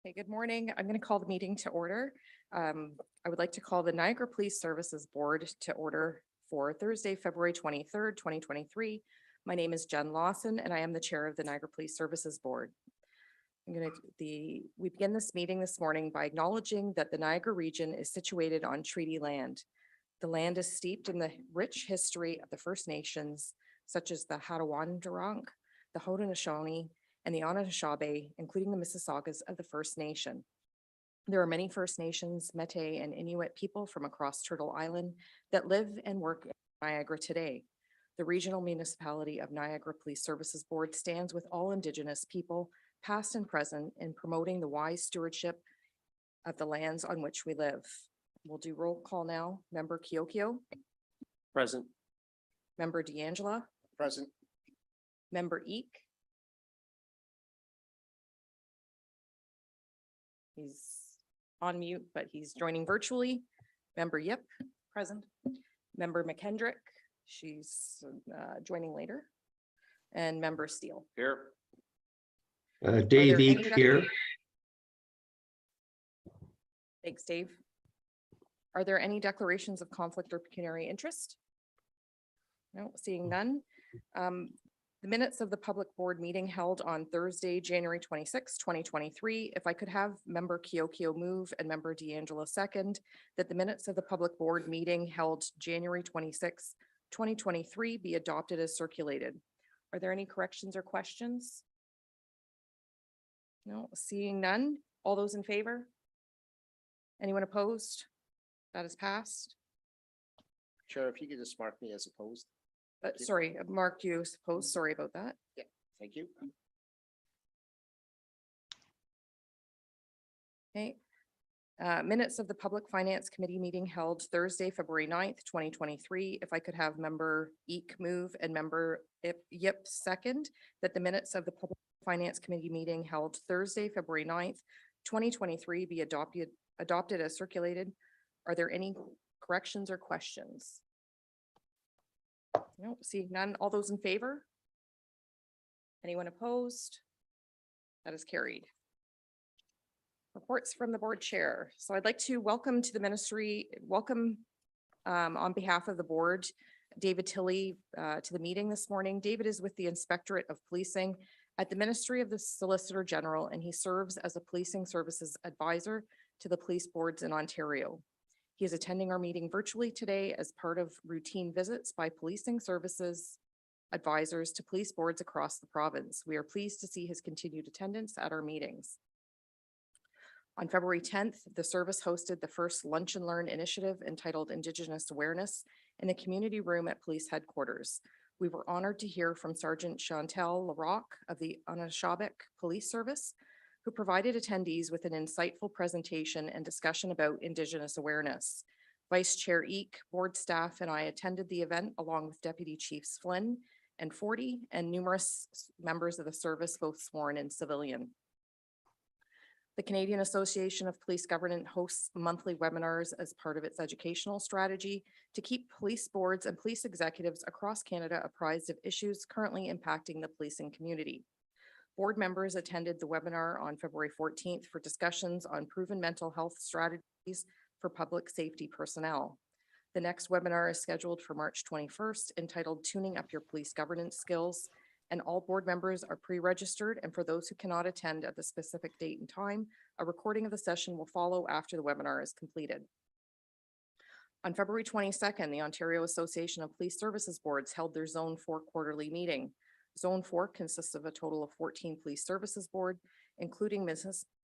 Okay, good morning. I'm going to call the meeting to order. I would like to call the Niagara Police Services Board to order for Thursday, February 23rd, 2023. My name is Jen Lawson, and I am the chair of the Niagara Police Services Board. We begin this meeting this morning by acknowledging that the Niagara region is situated on treaty land. The land is steeped in the rich history of the First Nations, such as the Hadawandarunk, the Haudenosaunee, and the Anishinaabe, including the Mississaugas of the First Nation. There are many First Nations, Métis, and Inuit people from across Turtle Island that live and work in Niagara today. The Regional Municipality of Niagara Police Services Board stands with all Indigenous people, past and present, in promoting the wise stewardship of the lands on which we live. We'll do roll call now. Member Kiokio. Present. Member D'Angela. Present. Member Eek. He's on mute, but he's joining virtually. Member Yip, present. Member McKendrick, she's joining later. And Member Steele. Here. Dave Eek here. Thanks, Dave. Are there any declarations of conflict or pecuniary interest? No, seeing none. The minutes of the public board meeting held on Thursday, January 26, 2023. If I could have Member Kiokio move and Member D'Angelo second, that the minutes of the public board meeting held January 26, 2023 be adopted as circulated. Are there any corrections or questions? No, seeing none. All those in favor? Anyone opposed? That is passed. Chair, if you could just mark me as opposed. Sorry, I marked you as opposed. Sorry about that. Yeah, thank you. Okay. Minutes of the Public Finance Committee meeting held Thursday, February 9th, 2023. If I could have Member Eek move and Member Yip second, that the minutes of the Public Finance Committee meeting held Thursday, February 9th, 2023 be adopted as circulated. Are there any corrections or questions? No, seeing none. All those in favor? Anyone opposed? That is carried. Reports from the board chair. So I'd like to welcome to the ministry, on behalf of the board, David Tilley to the meeting this morning. David is with the Inspectorate of Policing at the Ministry of the Solicitor General, and he serves as a policing services advisor to the police boards in Ontario. He is attending our meeting virtually today as part of routine visits by policing services advisors to police boards across the province. We are pleased to see his continued attendance at our meetings. On February 10th, the service hosted the first Lunch and Learn initiative entitled Indigenous Awareness in the community room at police headquarters. We were honored to hear from Sergeant Chantel Larocque of the Anishinaabe Police Service, who provided attendees with an insightful presentation and discussion about Indigenous awareness. Vice Chair Eek, board staff, and I attended the event along with Deputy Chiefs Flynn and Forty and numerous members of the service, both sworn and civilian. The Canadian Association of Police Governance hosts monthly webinars as part of its educational strategy to keep police boards and police executives across Canada apprised of issues currently impacting the policing community. Board members attended the webinar on February 14th for discussions on proven mental health strategies for public safety personnel. The next webinar is scheduled for March 21st, entitled Tuning Up Your Police Governance Skills, and all board members are pre-registered, and for those who cannot attend at the specific date and time, a recording of the session will follow after the webinar is completed. On February 22nd, the Ontario Association of Police Services Boards held their Zone 4 quarterly meeting. Zone 4 consists of a total of 14 police services board, including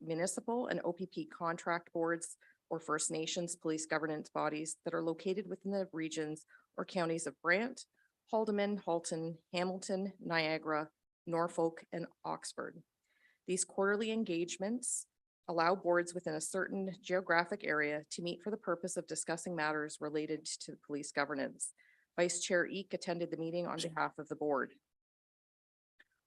municipal and OPP contract boards or First Nations police governance bodies that are located within the regions or counties of Brant, Haldimand, Halton, Hamilton, Niagara, Norfolk, and Oxford. These quarterly engagements allow boards within a certain geographic area to meet for the purpose of discussing matters related to police governance. Vice Chair Eek attended the meeting on behalf of the board.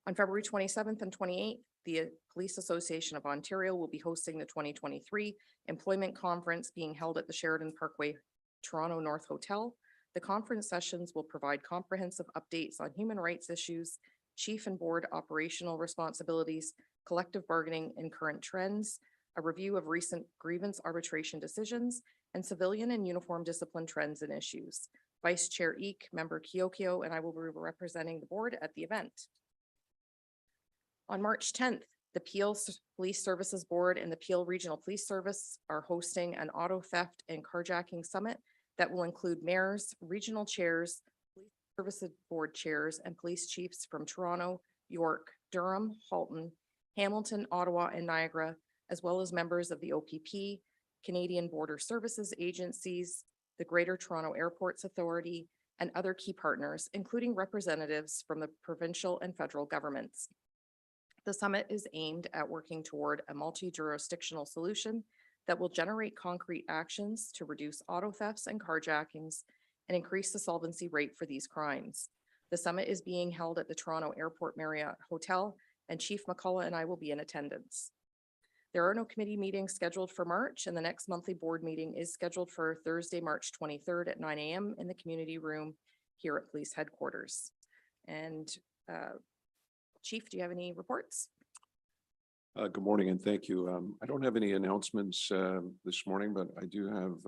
On February 27th and 28th, the Police Association of Ontario will be hosting the 2023 Employment Conference being held at the Sheridan Parkway Toronto North Hotel. The conference sessions will provide comprehensive updates on human rights issues, chief and board operational responsibilities, collective bargaining, and current trends, a review of recent grievance arbitration decisions, and civilian and uniform discipline trends and issues. Vice Chair Eek, Member Kiokio, and I will be representing the board at the event. On March 10th, the Peel Police Services Board and the Peel Regional Police Service are hosting an auto theft and carjacking summit that will include mayors, regional chairs, police services board chairs, and police chiefs from Toronto, York, Durham, Halton, Hamilton, Ottawa, and Niagara, as well as members of the OPP, Canadian Border Services Agencies, the Greater Toronto Airports Authority, and other key partners, including representatives from the provincial and federal governments. The summit is aimed at working toward a multi-jurisdictional solution that will generate concrete actions to reduce auto thefts and carjackings and increase the solvency rate for these crimes. The summit is being held at the Toronto Airport Marriott Hotel, and Chief McCullough and I will be in attendance. There are no committee meetings scheduled for March, and the next monthly board meeting is scheduled for Thursday, March 23rd at 9 a.m. in the community room here at police headquarters. And Chief, do you have any reports? Good morning and thank you. I don't have any announcements this morning, but I do have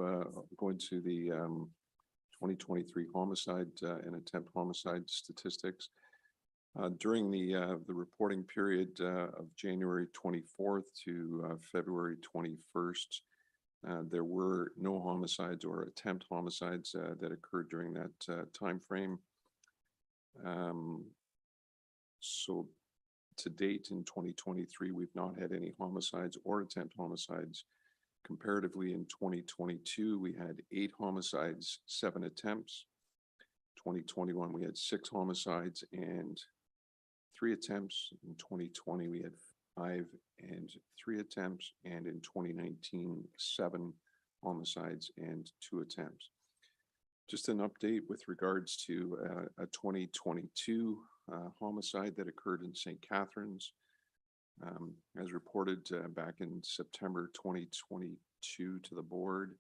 going to the 2023 homicide and attempt homicide statistics. During the reporting period of January 24th to February 21st, there were no homicides or attempt homicides that occurred during that time frame. So to date in 2023, we've not had any homicides or attempt homicides. Comparatively, in 2022, we had 8 homicides, 7 attempts. 2021, we had 6 homicides and 3 attempts. In 2020, we had 5 and 3 attempts. And in 2019, 7 homicides and 2 attempts. Just an update with regards to a 2022 homicide that occurred in St. Catharines. As reported back in September 2022 to the board.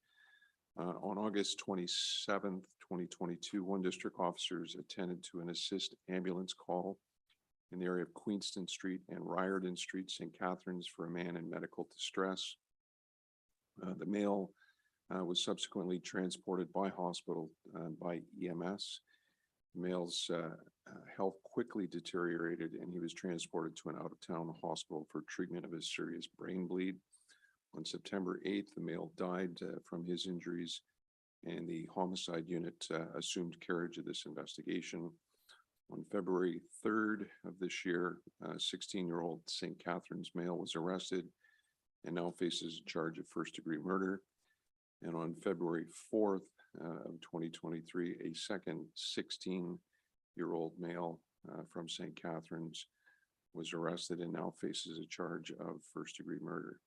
On August 27th, 2022, one district officers attended to an assist ambulance call in the area of Queenston Street and Riordan Street, St. Catharines, for a man in medical distress. The male was subsequently transported by hospital by EMS. The male's health quickly deteriorated and he was transported to an out-of-town hospital for treatment of his serious brain bleed. On September 8th, the male died from his injuries and the homicide unit assumed carriage of this investigation. On February 3rd of this year, 16-year-old St. Catharines male was arrested and now faces a charge of first-degree murder. And on February 4th of 2023, a second 16-year-old male from St. Catharines was arrested and now faces a charge of first-degree murder.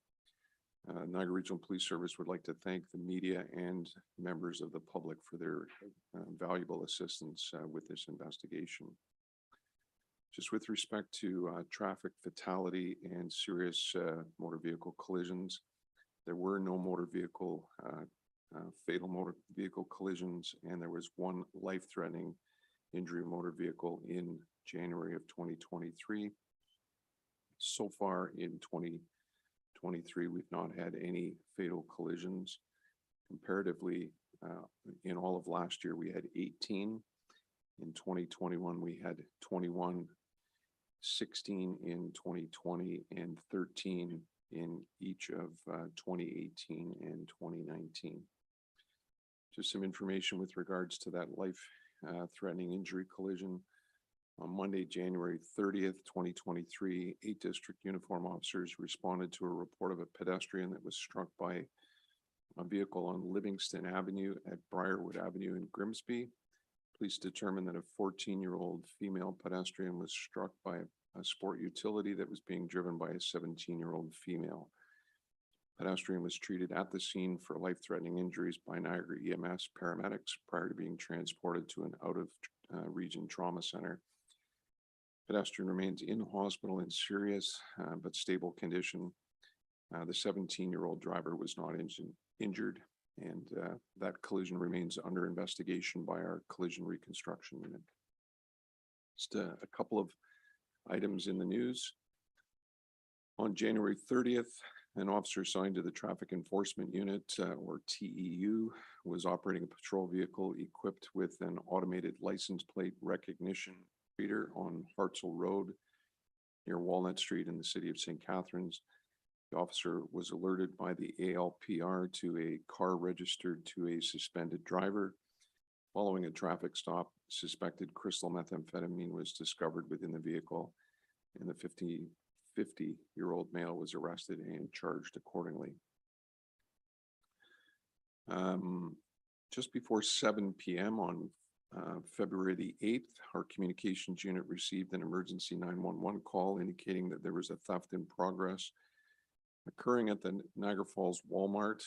Niagara Regional Police Service would like to thank the media and members of the public for their valuable assistance with this investigation. Just with respect to traffic fatality and serious motor vehicle collisions, there were no fatal motor vehicle collisions, and there was one life-threatening injury of motor vehicle in January of 2023. So far in 2023, we've not had any fatal collisions. Comparatively, in all of last year, we had 18. In 2021, we had 21, 16 in 2020, and 13 in each of 2018 and 2019. Just some information with regards to that life-threatening injury collision. On Monday, January 30th, 2023, 8 district uniform officers responded to a report of a pedestrian that was struck by a vehicle on Livingston Avenue at Briarwood Avenue in Grimsby. Police determined that a 14-year-old female pedestrian was struck by a sport utility that was being driven by a 17-year-old female. Pedestrian was treated at the scene for life-threatening injuries by Niagara EMS paramedics prior to being transported to an out-of-region trauma center. Pedestrian remains in hospital in serious but stable condition. The 17-year-old driver was not injured, and that collision remains under investigation by our collision reconstruction unit. Just a couple of items in the news. On January 30th, An officer assigned to the Traffic Enforcement Unit, or TEU, was operating a patrol vehicle equipped with an automated license plate recognition reader on Hartzell Road near Walnut Street in the city of St. Catharines. The officer was alerted by the ALPR to a car registered to a suspended driver. Following a traffic stop, suspected crystal methamphetamine was discovered within the vehicle, and the 50-year-old male was arrested and charged accordingly. Just before 7 p.m. on February the 8th, our communications unit received an emergency 911 call indicating that there was a theft in progress occurring at the Niagara Falls Walmart,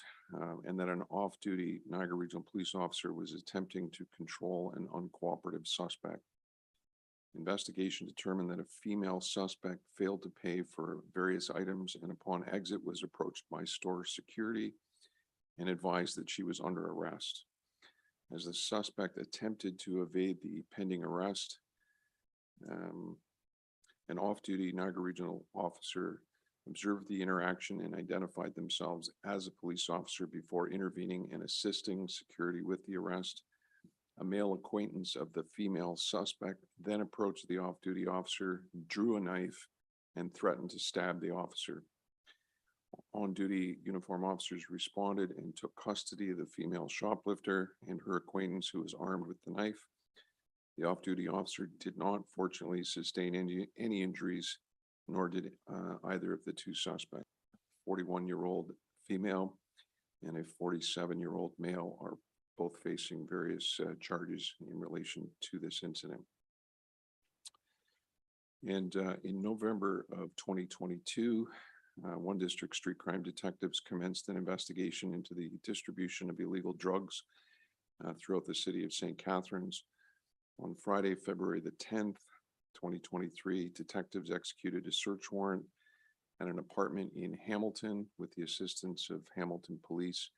and that an off-duty Niagara Regional Police officer was attempting to control an uncooperative suspect. Investigation determined that a female suspect failed to pay for various items, and upon exit was approached by store security and advised that she was under arrest. As the suspect attempted to evade the pending arrest, an off-duty Niagara Regional officer observed the interaction and identified themselves as a police officer before intervening and assisting security with the arrest. A male acquaintance of the female suspect then approached the off-duty officer, drew a knife, and threatened to stab the officer. On-duty uniform officers responded and took custody of the female shoplifter and her acquaintance, who was armed with the knife. The off-duty officer did not, fortunately, sustain any injuries, nor did either of the two suspects. 41-year-old female and a 47-year-old male are both facing various charges in relation to this incident. And in November of 2022, one district street crime detectives commenced an investigation into the distribution of illegal drugs throughout the city of St. Catharines. On Friday, February the 10th, 2023, detectives executed a search warrant at an apartment in Hamilton with the assistance of Hamilton Police.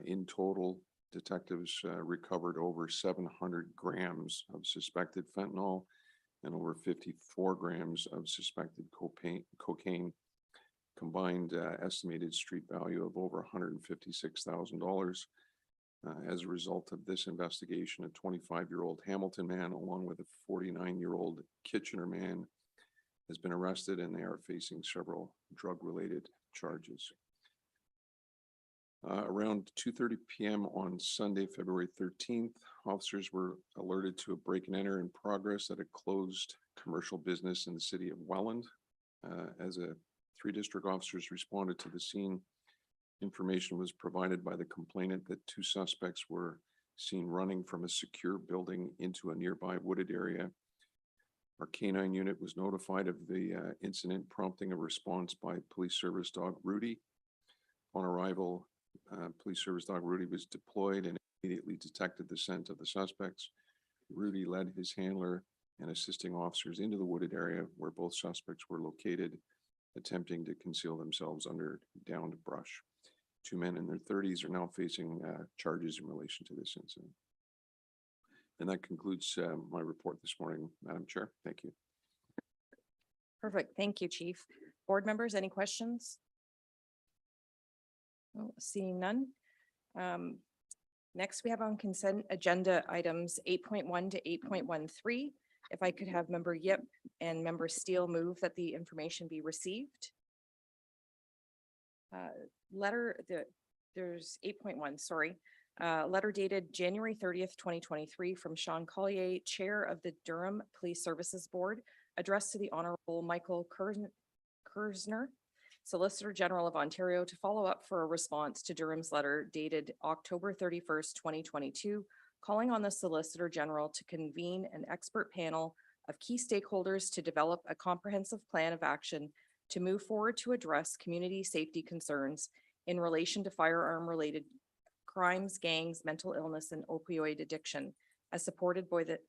In total, detectives recovered over 700 grams of suspected fentanyl and over 54 grams of suspected cocaine, combined estimated street value of over $156,000. As a result of this investigation, a 25-year-old Hamilton man, along with a 49-year-old Kitchener man, has been arrested, and they are facing several drug-related charges. Around 2:30 p.m. on Sunday, February 13th, officers were alerted to a break and enter in progress at a closed commercial business in the city of Welland. As 3 district officers responded to the scene, information was provided by the complainant that 2 suspects were seen running from a secure building into a nearby wooded area. Our canine unit was notified of the incident, prompting a response by police service dog Rudy. On arrival, police service dog Rudy was deployed and immediately detected the scent of the suspects. Rudy led his handler and assisting officers into the wooded area where both suspects were located, attempting to conceal themselves under downed brush. 2 men in their 30s are now facing charges in relation to this incident. And that concludes my report this morning, Madam Chair. Thank you. Perfect. Thank you, Chief. Board members, any questions? Oh, seeing none. Next, we have on consent agenda items 8.1 to 8.13. If I could have Member Yip and Member Steele move that the information be received. There's 8.1, sorry. Letter dated January 30th, 2023 from Sean Collier, Chair of the Durham Police Services Board, addressed to the Honorable Michael Kersner, Solicitor General of Ontario, to follow up for a response to Durham's letter dated October 31st, 2022, calling on the Solicitor General to convene an expert panel of key stakeholders to develop a comprehensive plan of action to move forward to address community safety concerns in relation to firearm-related crimes, gangs, mental illness, and opioid addiction, as supported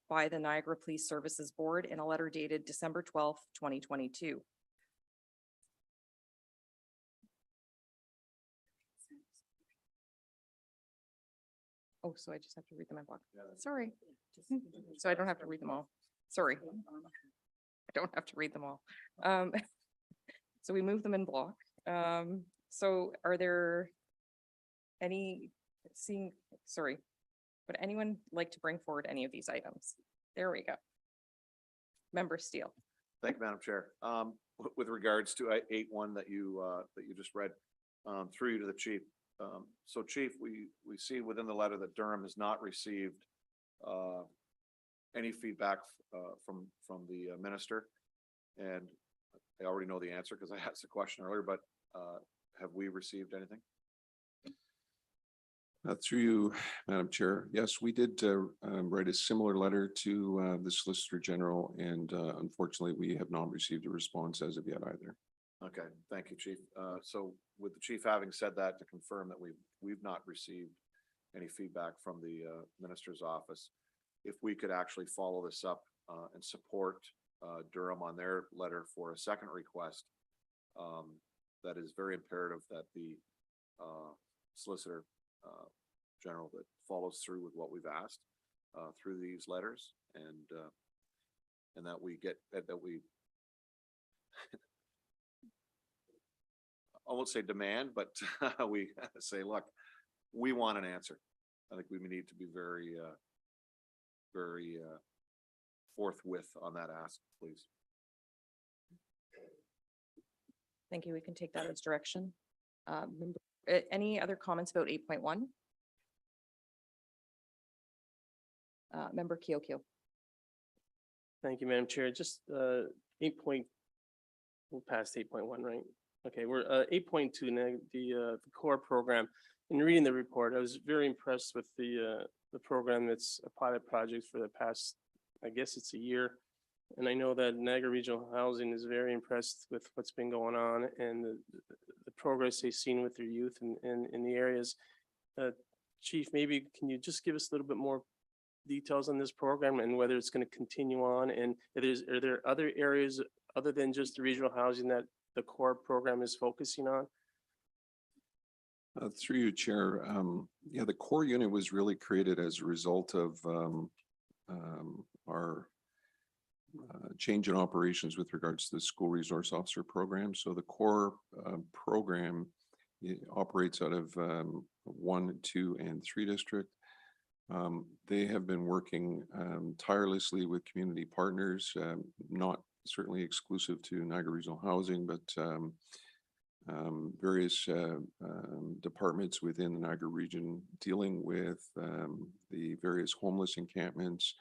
by the Niagara Police Services Board in a letter dated December 12th, 2022. Oh, so I just have to read them in block. Sorry. So I don't have to read them all. Sorry. I don't have to read them all. So we move them in block. So are there would anyone like to bring forward any of these items? There we go. Member Steele. Thank you, Madam Chair. With regards to 8.1 that you just read, through you to the chief. So Chief, we see within the letter that Durham has not received any feedback from the minister. And I already know the answer because I asked the question earlier, but have we received anything? Through you, Madam Chair. Yes, we did write a similar letter to the Solicitor General, and unfortunately, we have not received a response as of yet either. Okay, thank you, Chief. So with the chief having said that, to confirm that we've not received any feedback from the minister's office, if we could actually follow this up and support Durham on their letter for a second request, that is very imperative that the Solicitor General that follows through with what we've asked through these letters, and that we get that we I won't say demand, but we say, look, we want an answer. I think we need to be very forthwith on that ask, please. Thank you. We can take that as direction. Any other comments about 8.1? Member Keough. Thank you, Madam Chair. Just we're past 8.1, right? Okay, we're 8.2 now, the core program. In reading the report, I was very impressed with the program that's a pilot project for the past, I guess it's a year. And I know that Niagara Regional Housing is very impressed with what's been going on and the progress they've seen with their youth in the areas. Chief, maybe can you just give us a little bit more details on this program and whether it's going to continue on, and are there other areas other than just the regional housing that the core program is focusing on? Through you, Chair. Yeah, the core unit was really created as a result of our change in operations with regards to the school resource officer program. So the core program operates out of 1, 2, and 3 district. They have been working tirelessly with community partners, not certainly exclusive to Niagara Regional Housing, but various departments within the Niagara region dealing with the various homeless encampments,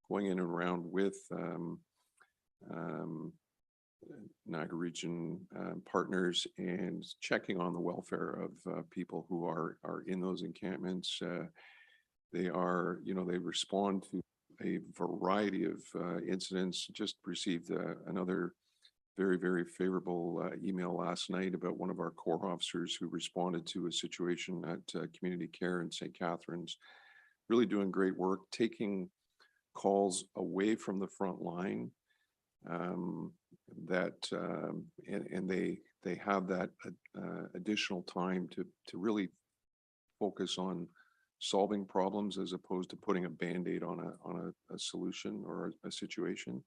going in and around with Niagara region partners and checking on the welfare of people who are in those encampments. They are, they respond to a variety of incidents. Just received another very, very favorable email last night about one of our core officers who responded to a situation at community care in St. Catharines, really doing great work, taking calls away from the front line and they have that additional time to really focus on solving problems as opposed to putting a Band-Aid on a solution or a situation.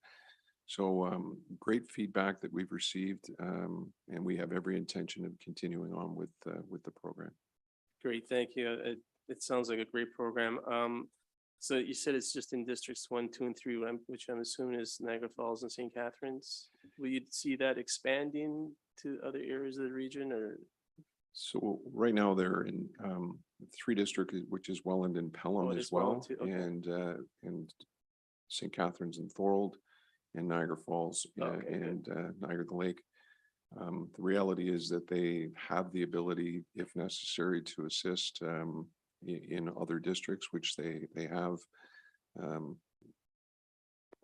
So great feedback that we've received, and we have every intention of continuing on with the program. Great, thank you. It sounds like a great program. So you said it's just in districts 1, 2, and 3, which I'm assuming is Niagara Falls and St. Catharines. Will you see that expanding to other areas of the region, or? So right now they're in 3 district, which is Welland and Pelham as well, okay. and St. Catharines and Thorold, and Niagara Falls and Niagara the Lake. The reality is that they have the ability, if necessary, to assist in other districts, which they have.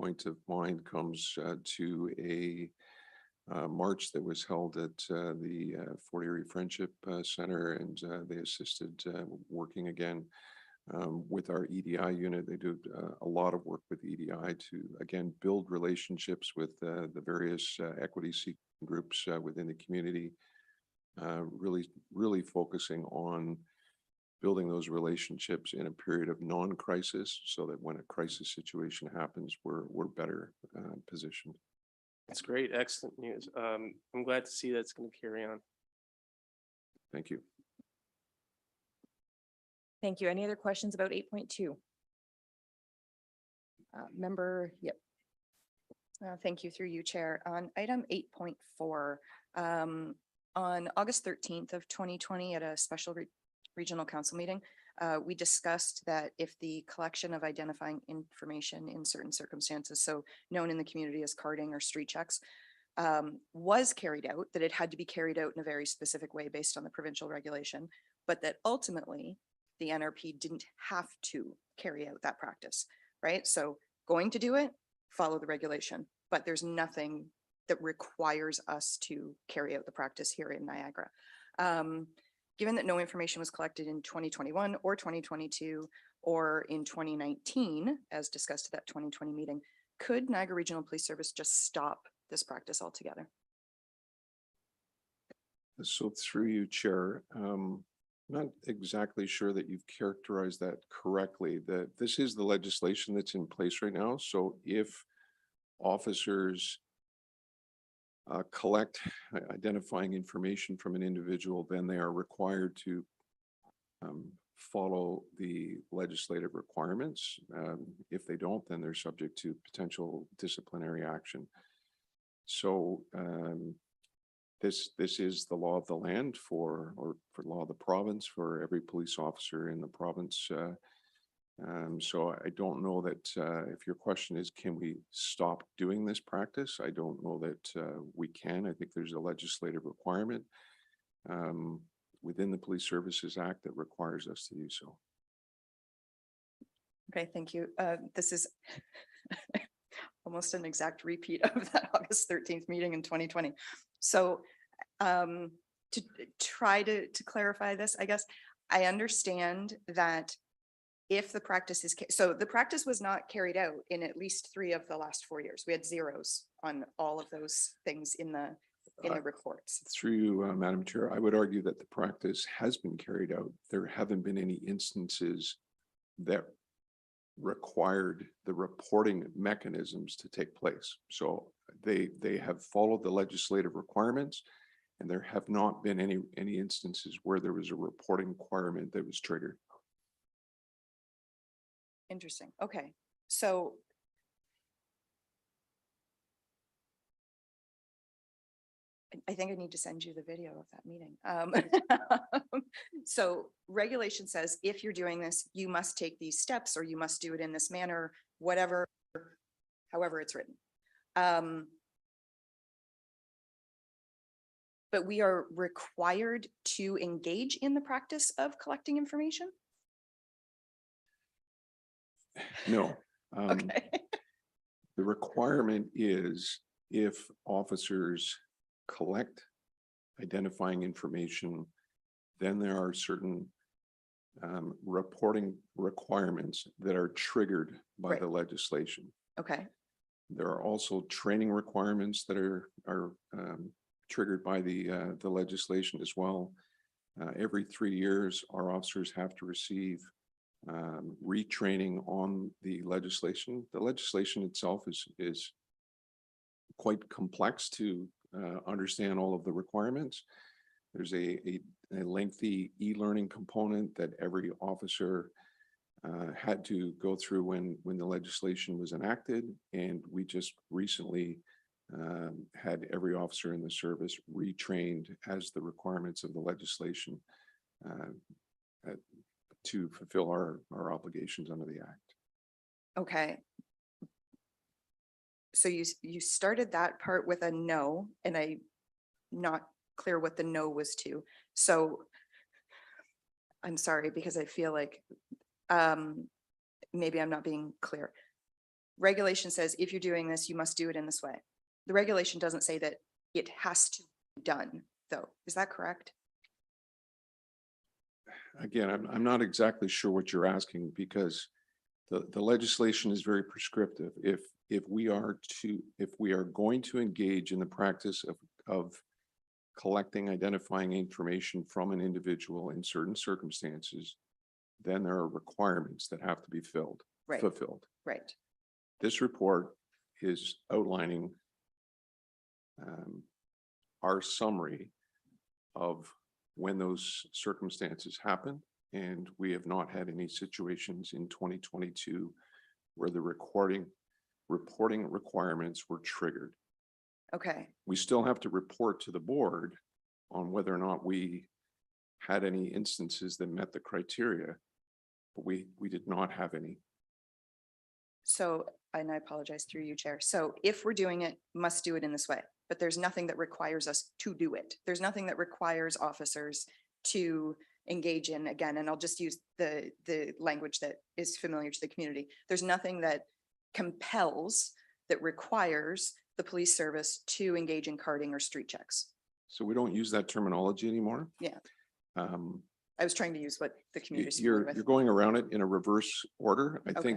Point of mind comes to a march that was held at the Fort Erie Friendship Center, and they assisted working again with our EDI unit. They do a lot of work with EDI to, again, build relationships with the various equity seeking groups within the community, really focusing on building those relationships in a period of non-crisis so that when a crisis situation happens, we're better positioned. That's great, excellent news. I'm glad to see that's going to carry on. Thank you. Thank you. Any other questions about 8.2? Member, yep. Thank you through you, Chair. On item 8.4, on August 13th of 2020 at a special regional council meeting, we discussed that if the collection of identifying information in certain circumstances, so known in the community as carding or street checks, was carried out, that it had to be carried out in a very specific way based on the provincial regulation, but that ultimately the NRP didn't have to carry out that practice, right? So going to do it, follow the regulation, but there's nothing that requires us to carry out the practice here in Niagara. Given that no information was collected in 2021 or 2022 or in 2019, as discussed at that 2020 meeting, could Niagara Regional Police Service just stop this practice altogether? So through you, Chair, not exactly sure that you've characterized that correctly. That this is the legislation that's in place right now. So if officers collect identifying information from an individual, then they are required to follow the legislative requirements. If they don't, then they're subject to potential disciplinary action. So this is the law of the land for law of the province for every police officer in the province. So I don't know that if your question is, can we stop doing this practice? I don't know that we can. I think there's a legislative requirement within the Police Services Act that requires us to do so. Okay, thank you. This is almost an exact repeat of that August 13th meeting in 2020. So to try to clarify this, I guess, I understand that if the practice is, so the practice was not carried out in at least 3 of the last 4 years. We had zeros on all of those things in the reports. Through you, Madam Chair, I would argue that the practice has been carried out. There haven't been any instances that required the reporting mechanisms to take place. So they have followed the legislative requirements, and there have not been any instances where there was a reporting requirement that was triggered. Interesting. Okay, so I think I need to send you the video of that meeting. So regulation says if you're doing this, you must take these steps, or you must do it in this manner, whatever, however it's written. But we are required to engage in the practice of collecting information? No. Okay. The requirement is if officers collect identifying information, then there are certain reporting requirements that are triggered by Right. the legislation. Okay. There are also training requirements that are triggered by the legislation as well. Every 3 years, our officers have to receive retraining on the legislation. The legislation itself is quite complex to understand all of the requirements. There's a lengthy e-learning component that every officer had to go through when the legislation was enacted, and we just recently had every officer in the service retrained as the requirements of the legislation to fulfill our obligations under the Act. Okay. So you started that part with a no, and I'm not clear what the no was to. So I'm sorry, because I feel like maybe I'm not being clear. Regulation says if you're doing this, you must do it in this way. The regulation doesn't say that it has to be done, though. Is that correct? Again, I'm not exactly sure what you're asking, because the legislation is very prescriptive. If we are going to engage in the practice of collecting, identifying information from an individual in certain circumstances, then there are requirements that have to be fulfilled. Right. This report is outlining our summary of when those circumstances happen. And we have not had any situations in 2022 where the reporting requirements were triggered. Okay, We still have to report to the board on whether or not we had any instances that met the criteria, but we did not have any. So, and I apologize through you, Chair. So if we're doing it, must do it in this way, but there's nothing that requires us to do it. There's nothing that requires officers to engage in, again, and I'll just use the language that is familiar to the community. There's nothing that compels, that requires the police service to engage in carding or street checks. So we don't use that terminology anymore. Yeah. Um, I was trying to use what the community is You're familiar with. going around it in a reverse order. Okay.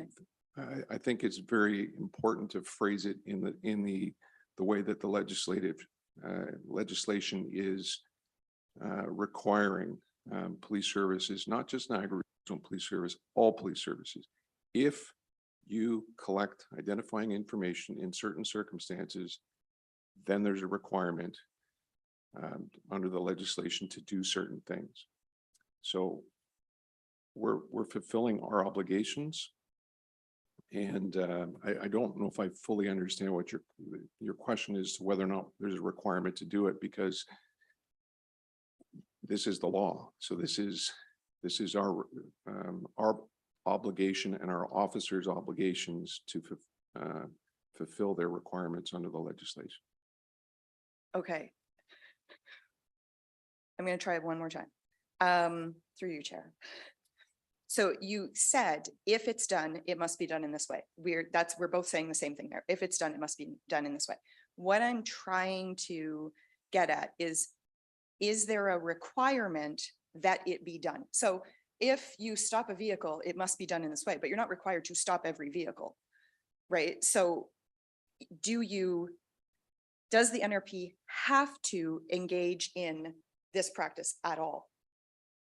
I think it's very important to phrase it in the way that the legislation is requiring police services, not just Niagara Regional Police Service, all police services. If you collect identifying information in certain circumstances, then there's a requirement under the legislation to do certain things. So we're fulfilling our obligations. And I don't know if I fully understand what your question is to whether or not there's a requirement to do it, because this is the law. So this is our obligation and our officers' obligations to fulfill their requirements under the legislation. Okay. I'm going to try it one more time. Through you, Chair. So you said, if it's done, it must be done in this way. We're both saying the same thing there. If it's done, it must be done in this way. What I'm trying to get at is there a requirement that it be done? So if you stop a vehicle, it must be done in this way, but you're not required to stop every vehicle, right? So does the NRP have to engage in this practice at all?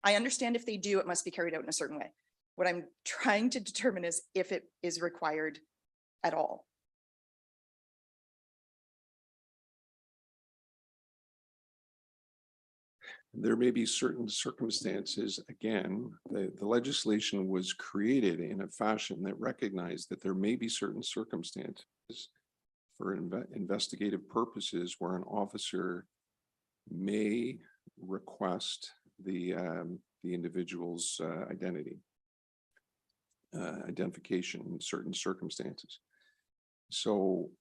I understand if they do, it must be carried out in a certain way. What I'm trying to determine is if it is required at all. There may be certain circumstances, again, the legislation was created in a fashion that recognized that there may be certain circumstances for investigative purposes where an officer may request the individual's identification in certain circumstances. So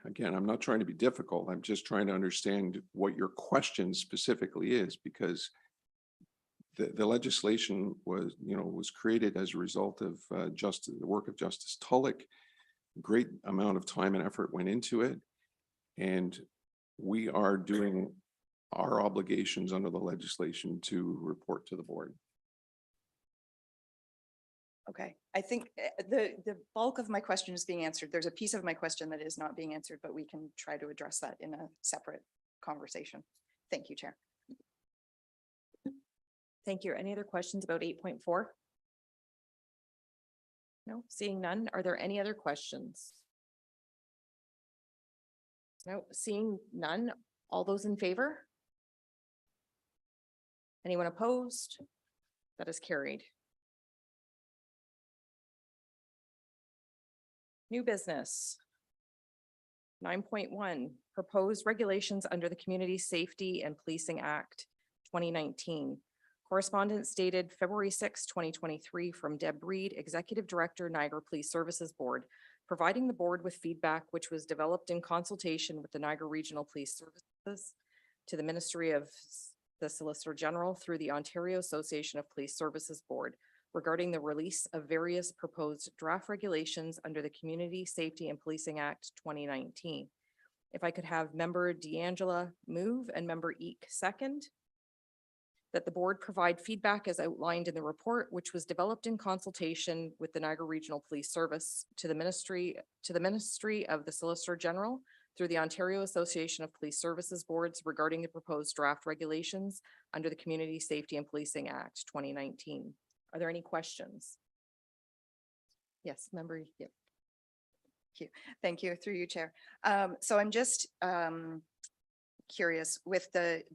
again, I'm not trying to be difficult. I'm just trying to understand what your question specifically is, because the legislation was created as a result of the work of Justice Tulloch. Great amount of time and effort went into it, and we are doing our obligations under the legislation to report to the board. Okay, I think the bulk of my question is being answered. There's a piece of my question that is not being answered, but we can try to address that in a separate conversation. Thank you, Chair. thank you. Any other questions about 8.4? No, seeing none. Are there any other questions? No, seeing none. All those in favor? Anyone opposed? That is carried. New business. 9.1, proposed regulations under the Community Safety and Policing Act 2019. Correspondence dated February 6, 2023 from Deb Reed, Executive Director, Niagara Police Services Board, providing the board with feedback which was developed in consultation with the Niagara Regional Police Services to the Ministry of the Solicitor General through the Ontario Association of Police Services Board regarding the release of various proposed draft regulations under the Community Safety and Policing Act 2019. If I could have Member D'Angela move and Member Eek second. That the board provide feedback as outlined in the report, which was developed in consultation with the Niagara Regional Police Service to the Ministry of the Solicitor General through the Ontario Association of Police Services Boards regarding the proposed draft regulations under the Community Safety and Policing Act 2019. Are there any questions? Yes, Member. Yep. Thank you. Through you, Chair. So I'm just curious with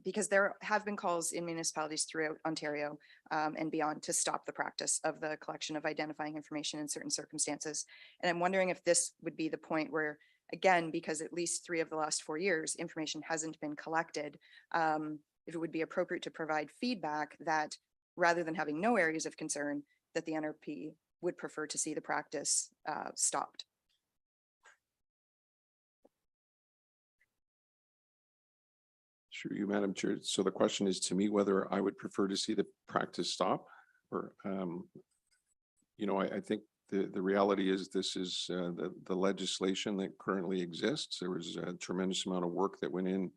because there have been calls in municipalities throughout Ontario and beyond to stop the practice of the collection of identifying information in certain circumstances. And I'm wondering if this would be the point where, again, because at least 3 of the last 4 years, information hasn't been collected, if it would be appropriate to provide feedback that rather than having no areas of concern, that the NRP would prefer to see the practice stopped. Sure, you, Madam Chair. So the question is to me whether I would prefer to see the practice stop or, you know, I think the reality is this is the legislation that currently exists. There was a tremendous amount of work that went in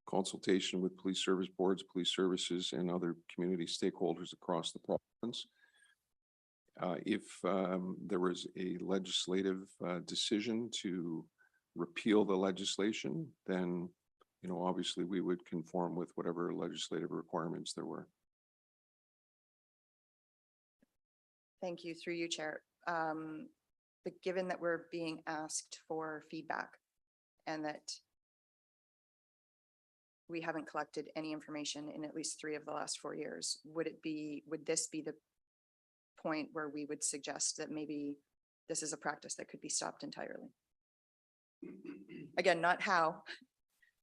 consultation with police service boards, police services, and other community stakeholders across the province. If there was a legislative decision to repeal the legislation, then, you know, obviously we would conform with whatever legislative requirements there were. Thank you, through you, Chair. But given that we're being asked for feedback and that we haven't collected any information in at least 3 of the last 4 years, would this be the point where we would suggest that maybe this is a practice that could be stopped entirely? Again, not how,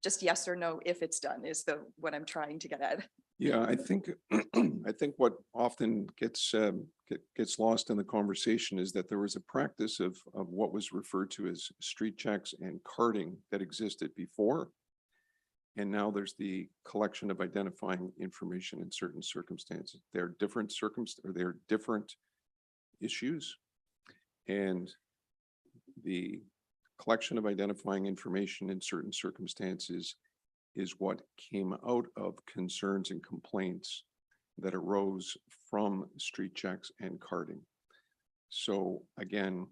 just yes or no if it's done is what I'm trying to get at. Yeah, I think I think what often gets lost in the conversation is that there was a practice of what was referred to as street checks and carding that existed before. And now there's the collection of identifying information in certain circumstances. They're different they're different issues. And the collection of identifying information in certain circumstances is what came out of concerns and complaints that arose from street checks and carding. So again,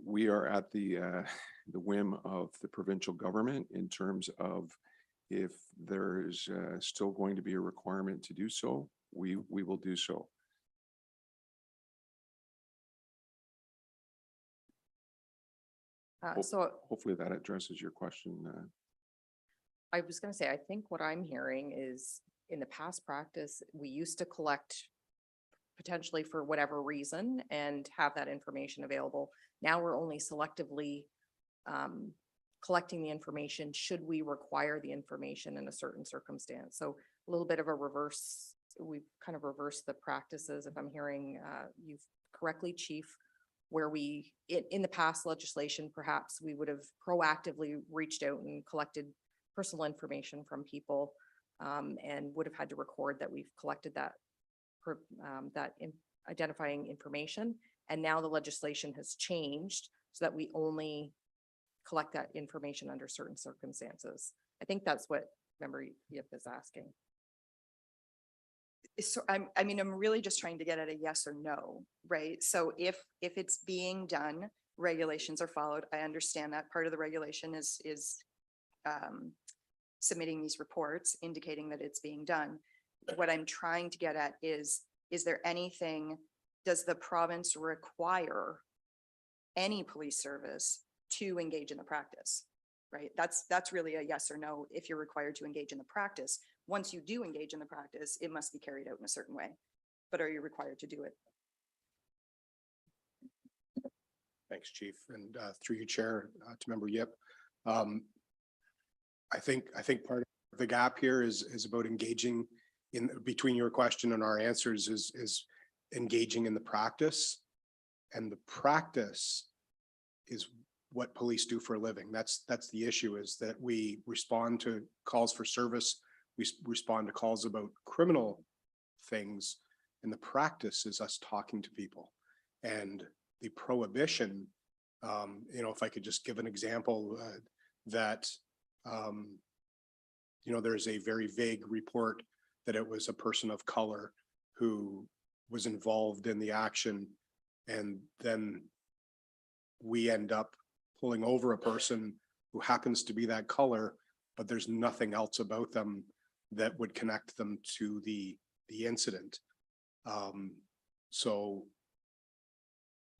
we are at the whim of the provincial government in terms of if there's still going to be a requirement to do so, we will do so. So Hopefully that addresses your question. I was going to say, I think what I'm hearing is in the past practice, we used to collect potentially for whatever reason and have that information available. Now we're only selectively collecting the information should we require the information in a certain circumstance. So a little bit of a reverse, we've kind of reversed the practices, if I'm hearing you correctly, Chief, where we, in the past legislation, perhaps we would have proactively reached out and collected personal information from people and would have had to record that we've collected that identifying information. And now the legislation has changed so that we only collect that information under certain circumstances. I think that's what Member Yip is asking. So I mean, I'm really just trying to get at a yes or no, right? So if it's being done, regulations are followed. I understand that part of the regulation is submitting these reports indicating that it's being done. What I'm trying to get at is there anything, does the province require any police service to engage in the practice, right? That's really a yes or no. If you're required to engage in the practice, once you do engage in the practice, it must be carried out in a certain way. But are you required to do it? Thanks, Chief, and through you, Chair, to Member Yip. I think part of the gap here is about engaging in between your question and our answers is engaging in the practice, and the practice is what police do for a living. That's the issue, is that we respond to calls for service, we respond to calls about criminal things, and the practice is us talking to people. And the prohibition, you know, if I could just give an example, that you know, there's a very vague report that it was a person of color who was involved in the action, and then we end up pulling over a person who happens to be that color, but there's nothing else about them that would connect them to the incident. So,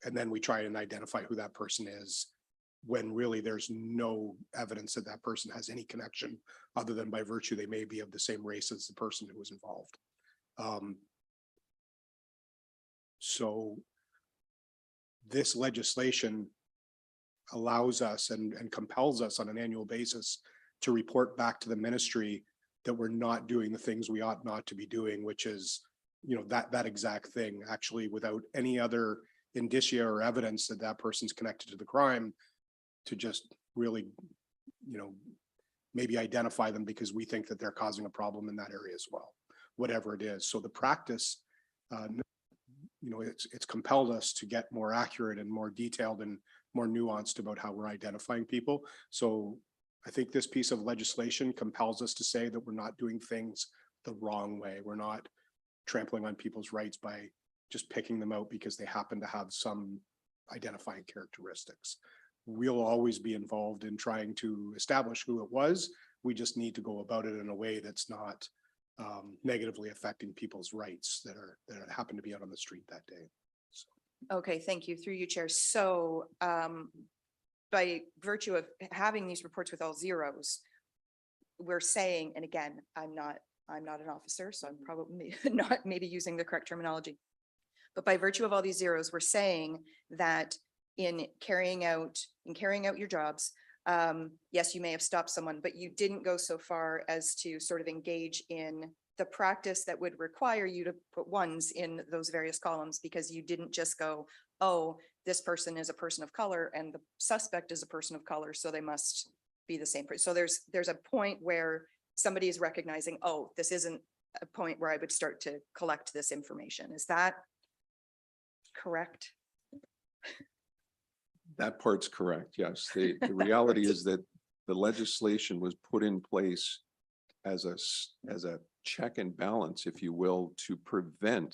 and then we try and identify who that person is, when really there's no evidence that that person has any connection other than by virtue they may be of the same race as the person who was involved. So this legislation allows us and compels us on an annual basis to report back to the ministry that we're not doing the things we ought not to be doing, which is, you know, that exact thing, actually, without any other indicia or evidence that that person's connected to the crime, to just really, you know, maybe identify them because we think that they're causing a problem in that area as well, whatever it is. So the practice, you know, it's compelled us to get more accurate and more detailed and more nuanced about how we're identifying people. So I think this piece of legislation compels us to say that we're not doing things the wrong way. We're not trampling on people's rights by just picking them out because they happen to have some identifying characteristics. We'll always be involved in trying to establish who it was. We just need to go about it in a way that's not negatively affecting people's rights that happen to be out on the street that day. So. Okay, thank you. Through you, Chair. So by virtue of having these reports with all zeros, we're saying, and again, I'm not an officer, so I'm probably not maybe using the correct terminology. But by virtue of all these zeros, we're saying that in carrying out your jobs, yes, you may have stopped someone, but you didn't go so far as to sort of engage in the practice that would require you to put ones in those various columns, because you didn't just go, oh, this person is a person of color and the suspect is a person of color, so they must be the same person. So there's a point where somebody is recognizing, oh, this isn't a point where I would start to collect this information. Is that correct? That part's correct, yes. The reality is that the legislation was put in place as a check and balance, if you will, to prevent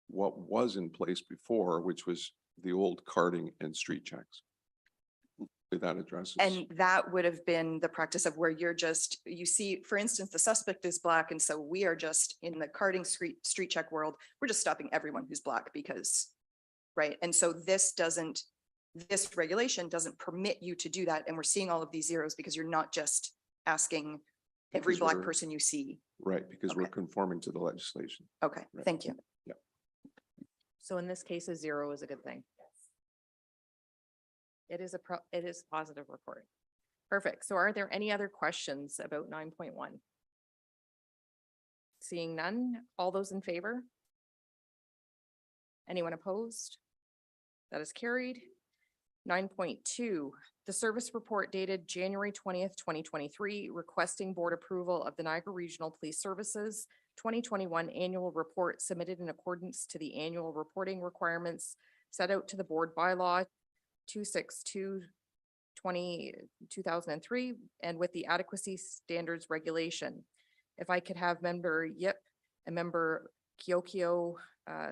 what was in place before, which was the old carding and street checks. That addresses. And that would have been the practice of where you see, for instance, the suspect is Black, and so we are just in the carding street check world, we're just stopping everyone who's Black because, right? And so this regulation doesn't permit you to do that. And we're seeing all of these zeros because you're not just asking every Because Black we're- person you see. Right, because we're Okay. conforming to the legislation. Okay, Right. thank you. So in this case, a zero is a good thing. It is a positive report. Perfect. So are there any other questions about 9.1? Seeing none, all those in favor? Anyone opposed? That is carried. 9.2, the service report dated January 20th, 2023, requesting board approval of the Niagara Regional Police Services 2021 annual report submitted in accordance to the annual reporting requirements set out to the board bylaw 262/2003 and with the adequacy standards regulation. If I could have member Yip and member Kiokio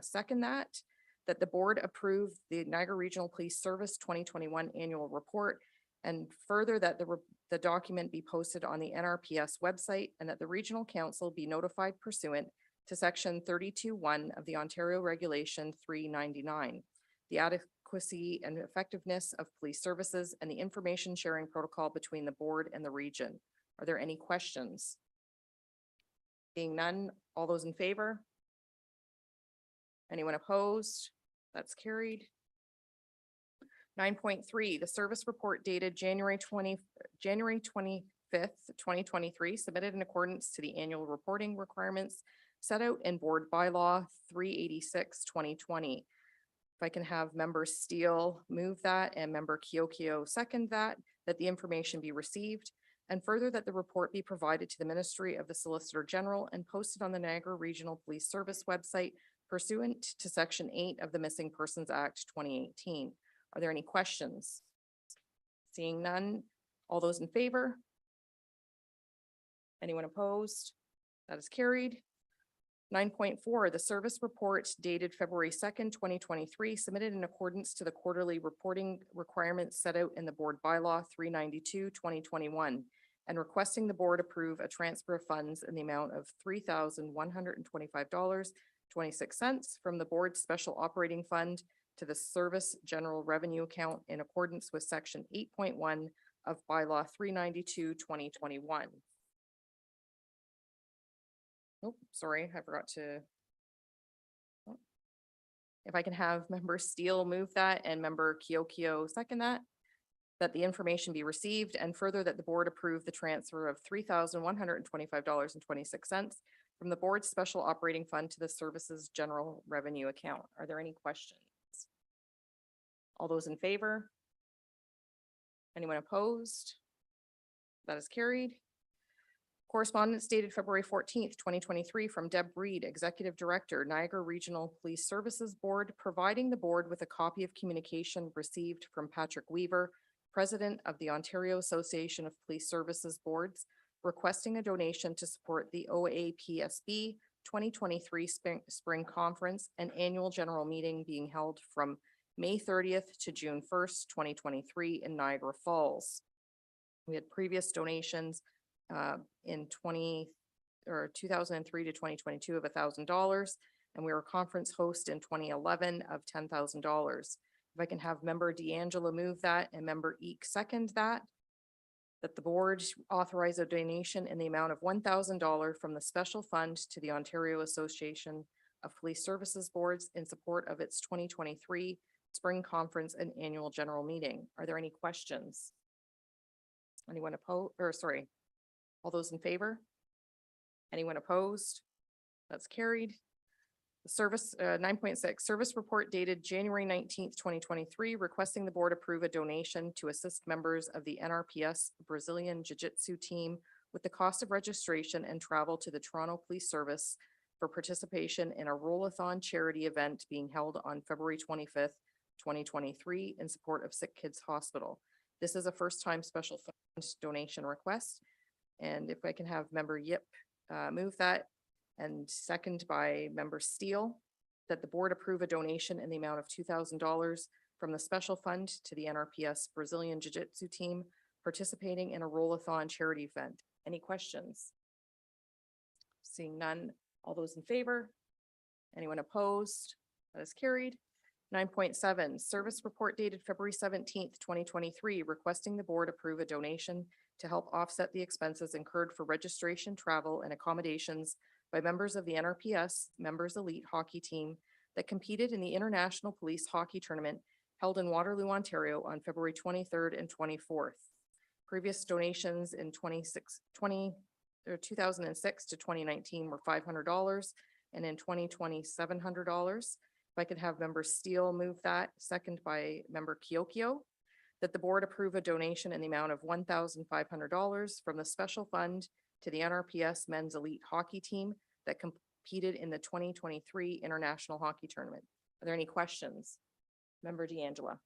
second that the board approve the Niagara Regional Police Service 2021 annual report, and further that the document be posted on the NRPS website, and that the regional council be notified pursuant to section 32(1) of the Ontario Regulation 399, the adequacy and effectiveness of police services and the information sharing protocol between the board and the region. Are there any questions? Being none, all those in favor? Anyone opposed? That's carried. 9.3, the service report dated January 25th, 2023, submitted in accordance to the annual reporting requirements set out in board bylaw 386/2020. If I can have member Steele move that and member Kiokio second that the information be received, and further that the report be provided to the Ministry of the Solicitor General and posted on the Niagara Regional Police Service website pursuant to Section 8 of the Missing Persons Act 2018. Are there any questions? Seeing none, all those in favor? Anyone opposed? That is carried. 9.4, the service report dated February 2nd, 2023, submitted in accordance to the quarterly reporting requirements set out in the board bylaw 392/2021, and requesting the board approve a transfer of funds in the amount of $3,125.26 from the board's special operating fund to the Service General Revenue Account in accordance with section 8.1 of bylaw 392/2021. Oh, sorry, I forgot to. If I can have member Steele move that and member Kiokio second that. That the information be received and further that the board approve the transfer of $3,125.26 from the board's special operating fund to the services general revenue account. Are there any questions? All those in favor? Anyone opposed? That is carried. Correspondence dated February 14th, 2023 from Deb Reed, Executive Director, Niagara Regional Police Services Board, providing the board with a copy of communication received from Patrick Weaver, President of the Ontario Association of Police Services Boards, requesting a donation to support the OAPSB 2023 Spring Conference and Annual General Meeting being held from May 30th to June 1st, 2023 in Niagara Falls. We had previous donations in 2003 to 2022 of $1,000, and we were a conference host in 2011 of $10,000. If I can have member D'Angelo move that and member Eek second that the board authorize a donation in the amount of $1,000 from the special fund to the Ontario Association of Police Services Boards in support of its 2023 Spring Conference and Annual General Meeting. Are there any questions? Anyone opposed, or sorry, all those in favor? Anyone opposed? That's carried. The service, 9.6, service report dated January 19th, 2023, requesting the board approve a donation to assist members of the NRPS Brazilian Jiu-Jitsu team with the cost of registration and travel to the Toronto Police Service for participation in a roll-a-thon charity event being held on February 25th, 2023 in support of Sick Kids Hospital. This is a first-time special fund donation request. And if I can have member Yip move that and second by member Steele, that the board approve a donation in the amount of $2,000 from the special fund to the NRPS Brazilian Jiu-Jitsu team participating in a roll-a-thon charity event. Any questions? Seeing none, all those in favor? Anyone opposed? That is carried. 9.7, service report dated February 17th, 2023, requesting the board approve a donation to help offset the expenses incurred for registration, travel, and accommodations by members of the NRPS Members Elite Hockey Team that competed in the International Police Hockey Tournament held in Waterloo, Ontario on February 23rd and 24th. Previous donations in 2006 to 2019 were $500 and in 2020, $700. If I could have member Steele move that, second by member Kiokio, that the board approve a donation in the amount of $1,500 from the special fund to the NRPS Men's Elite Hockey Team that competed in the 2023 International Hockey Tournament. Are there any questions? Member D'Angelo.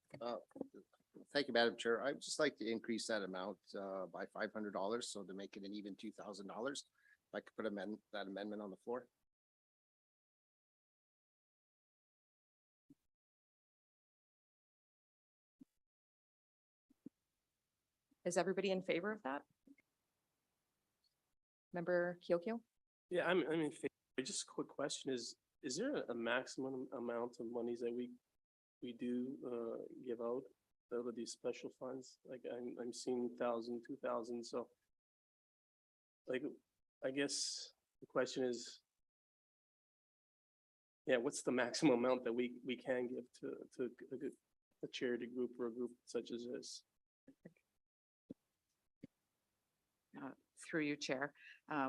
Thank you, Madam Chair. I'd just like to increase that amount by $500, so to make it an even $2,000. If I could put that amendment on the floor. Is everybody in favor of that? Member Kiokio? Yeah, I'm in favor. Just a quick question is there a maximum amount of monies that we do give out of these special funds? Like I'm seeing 1,000, 2,000, so like I guess the question is, yeah, what's the maximum amount that we can give to a charity group or a group such as this? Through you, Chair.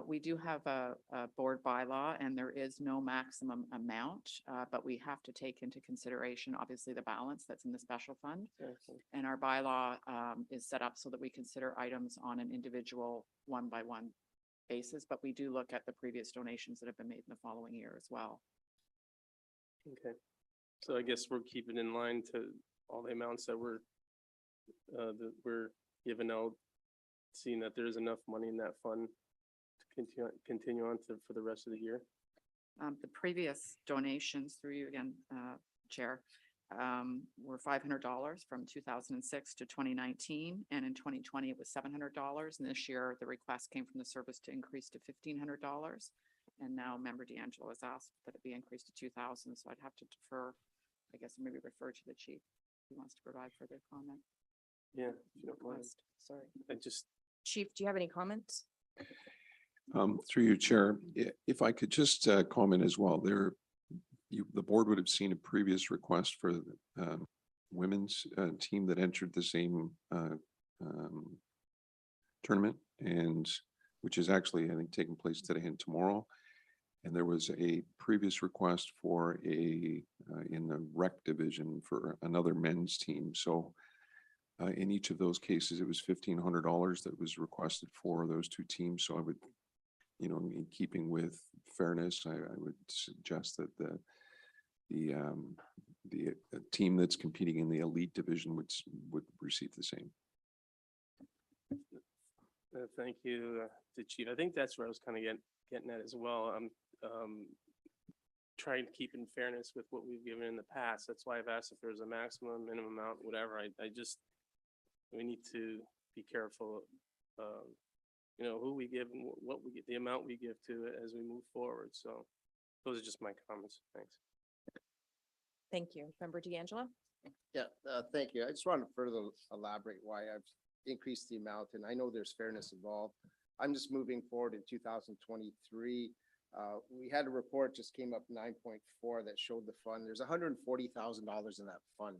We do have a board bylaw and there is no maximum amount, but we have to take into consideration, obviously, the balance that's in the special fund. And our bylaw is set up so that we consider items on an individual one-by-one basis, but we do look at the previous donations that have been made in the following year as well. Okay, so I guess we're keeping in line to all the amounts that we're giving out, seeing that there's enough money in that fund to continue on for the rest of the year. The previous donations through you again, Chair, were $500 from 2006 to 2019. And in 2020, it was $700. And this year, the request came from the service to increase to $1,500. And now member D'Angelo has asked that it be increased to 2,000. So I'd have to defer I guess maybe refer to the chief. If he wants to provide further comment. Yeah. if you don't mind. Request, sorry. I just, Chief, do you have any comments? Through you, Chair, if I could just comment as well, the board would have seen a previous request for the women's team that entered the same tournament, and which is actually, I think, taking place today and tomorrow. And there was a previous request for in the rec division for another men's team. So in each of those cases, it was $1,500 that was requested for those two teams. So I would, in keeping with fairness, I would suggest that the team that's competing in the elite division would receive the same. thank you, to Chief. I think that's where I was kind of getting at as well. I'm trying to keep in fairness with what we've given in the past. That's why I've asked if there's a maximum, minimum amount, whatever. We need to be careful, who we give and what we get, the amount we give to it as we move forward. So those are just my comments. Thanks. Thank you. Member D'Angelo? Yeah, thank you. I just want to further elaborate why I've increased the amount, and I know there's fairness involved. I'm just moving forward in 2023. We had a report just came up 9.4 that showed the fund. There's $140,000 in that fund.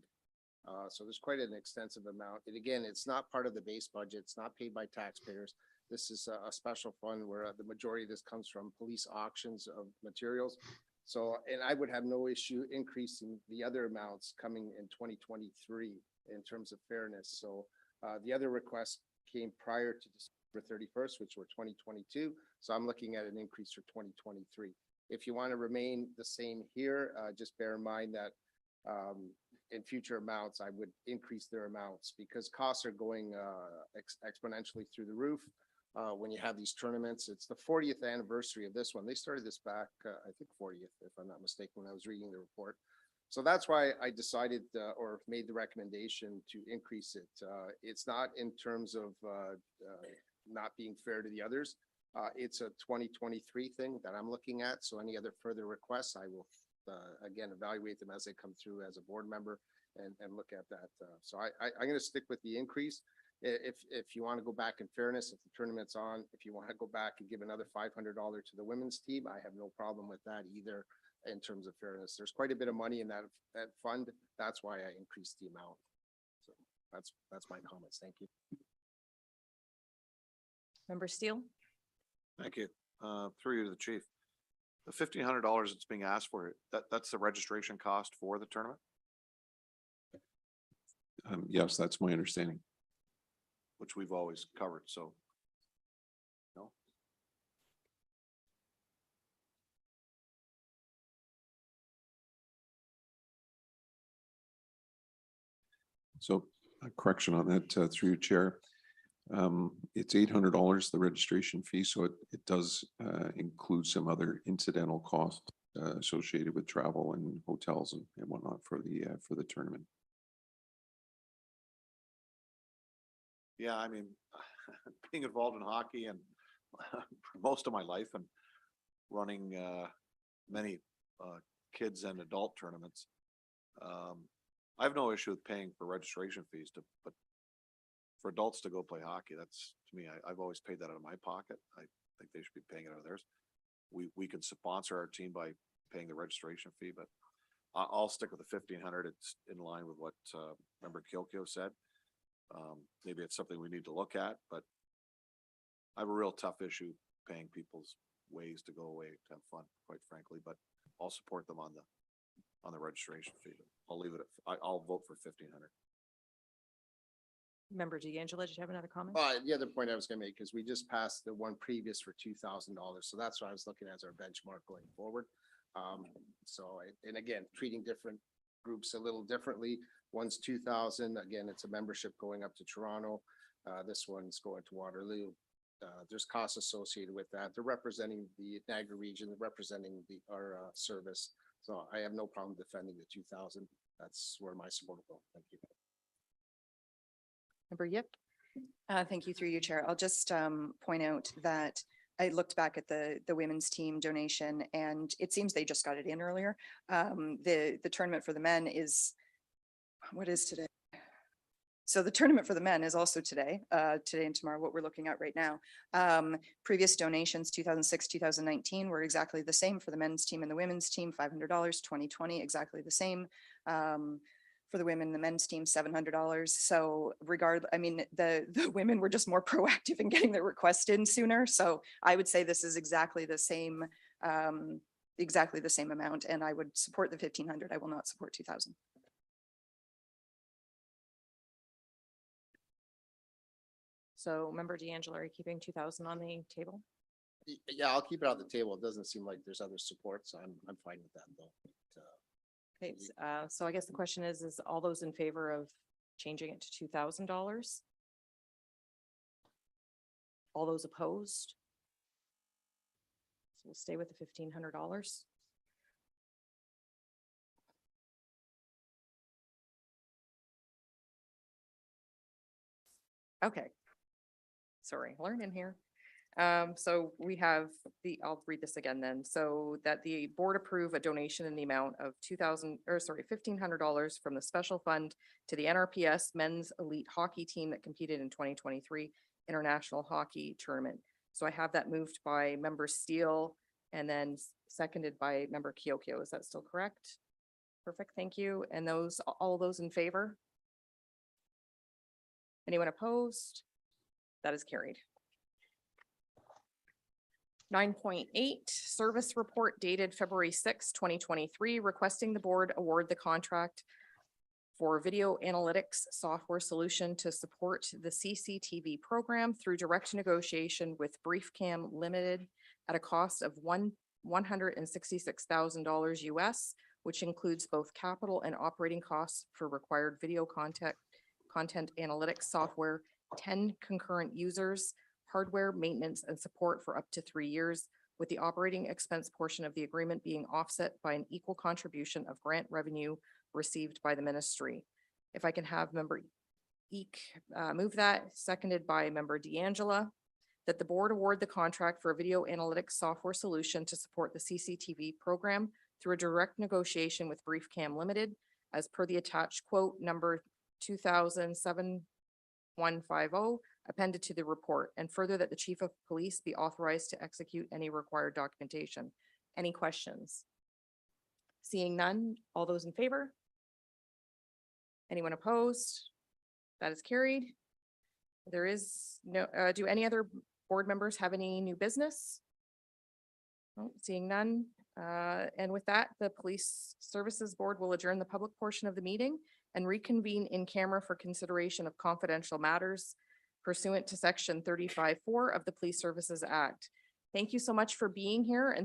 So there's quite an extensive amount. And again, it's not part of the base budget. It's not paid by taxpayers. This is a special fund where the majority of this comes from police auctions of materials. So, and I would have no issue increasing the other amounts coming in 2023 in terms of fairness. So the other requests came prior to December 31st, which were 2022. So I'm looking at an increase for 2023. If you want to remain the same here, just bear in mind that in future amounts, I would increase their amounts because costs are going exponentially through the roof. When you have these tournaments, it's the 40th anniversary of this one. They started this back, I think 40th, if I'm not mistaken, when I was reading the report. So that's why I decided or made the recommendation to increase it. It's not in terms of not being fair to the others. It's a 2023 thing that I'm looking at. So any other further requests, I will again evaluate them as they come through as a board member and look at that. So I'm going to stick with the increase. If you want to go back in fairness, if the tournament's on, if you want to go back and give another $500 to the women's team, I have no problem with that either in terms of fairness. There's quite a bit of money in that fund. That's why I increased the amount. So that's my comments. Thank you. Member Steele? Thank you. Through you to the chief. The $1,500 that's being asked for, that's the registration cost for the tournament? Yes, that's my understanding. Which we've always covered, so. No? So a correction on that through your chair. It's $800, the registration fee. So it does include some other incidental costs associated with travel and hotels and whatnot for the tournament. Yeah, I mean, being involved in hockey and most of my life and running many kids and adult tournaments, I have no issue with paying for registration fees but for adults to go play hockey, that's, to me, I've always paid that out of my pocket. I think they should be paying it out of theirs. We can sponsor our team by paying the registration fee, but I'll stick with the 1,500. It's in line with what Member Kilkeo said. Maybe it's something we need to look at, but I have a real tough issue paying people's ways to go away to have fun, quite frankly, but I'll support them on the registration fee. I'll leave it at, I'll vote for 1,500. Member D'Angelo, did you have another comment? The other point I was going to make is we just passed the one previous for $2,000. So that's what I was looking at as our benchmark going forward. And again, treating different groups a little differently. One's 2,000. Again, it's a membership going up to Toronto. This one's going to Waterloo. There's costs associated with that. They're representing the Niagara region, representing our service. So I have no problem defending the 2,000. That's where my support will go. Thank you. Member Yip? Thank you through you, Chair. I'll just point out that I looked back at the women's team donation and it seems they just got it in earlier. The tournament for the men is, what is today? So the tournament for the men is also today and tomorrow, what we're looking at right now. Previous donations, 2006, 2019 were exactly the same for the men's team and the women's team, $500, 2020, exactly the same. For the women, the men's team, $700. So I mean, the women were just more proactive in getting their request in sooner. So I would say this is exactly the same amount, and I would support the 1,500. I will not support 2,000. So member D'Angelo, are you keeping 2,000 on the table? Yeah, I'll keep it on the table. It doesn't seem like there's other support, so I'm fine with that though. Okay, so I guess the question is all those in favor of changing it to $2,000? All those opposed? So we'll stay with the $1,500. Okay. Sorry, learning here. So we have I'll read this again then. So that the board approve a donation in the amount of $1,500 from the special fund to the NRPS men's elite hockey team that competed in 2023 international hockey tournament. So I have that moved by member Steele and then seconded by member Kyokyo. Is that still correct? Perfect, thank you. And all those in favor? Anyone opposed? That is carried. 9.8, service report dated February 6, 2023, requesting the board award the contract for video analytics software solution to support the CCTV program through direct negotiation with BriefCam Limited at a cost of $166,000 US, which includes both capital and operating costs for required video content analytics software, 10 concurrent users, hardware maintenance and support for up to 3 years, with the operating expense portion of the agreement being offset by an equal contribution of grant revenue received by the ministry. If I can have member Eek move that, seconded by member D'Angelo, that the board award the contract for a video analytics software solution to support the CCTV program through a direct negotiation with BriefCam Limited as per the attached quote number 2007-150 appended to the report, and further that the chief of police be authorized to execute any required documentation. Any questions? Seeing none, all those in favor? Anyone opposed? That is carried. There is no, do any other board members have any new business? No, seeing none. And with that, the Police Services Board will adjourn the public portion of the meeting and reconvene in camera for consideration of confidential matters pursuant to section 35(4) of the Police Services Act. Thank you so much for being here and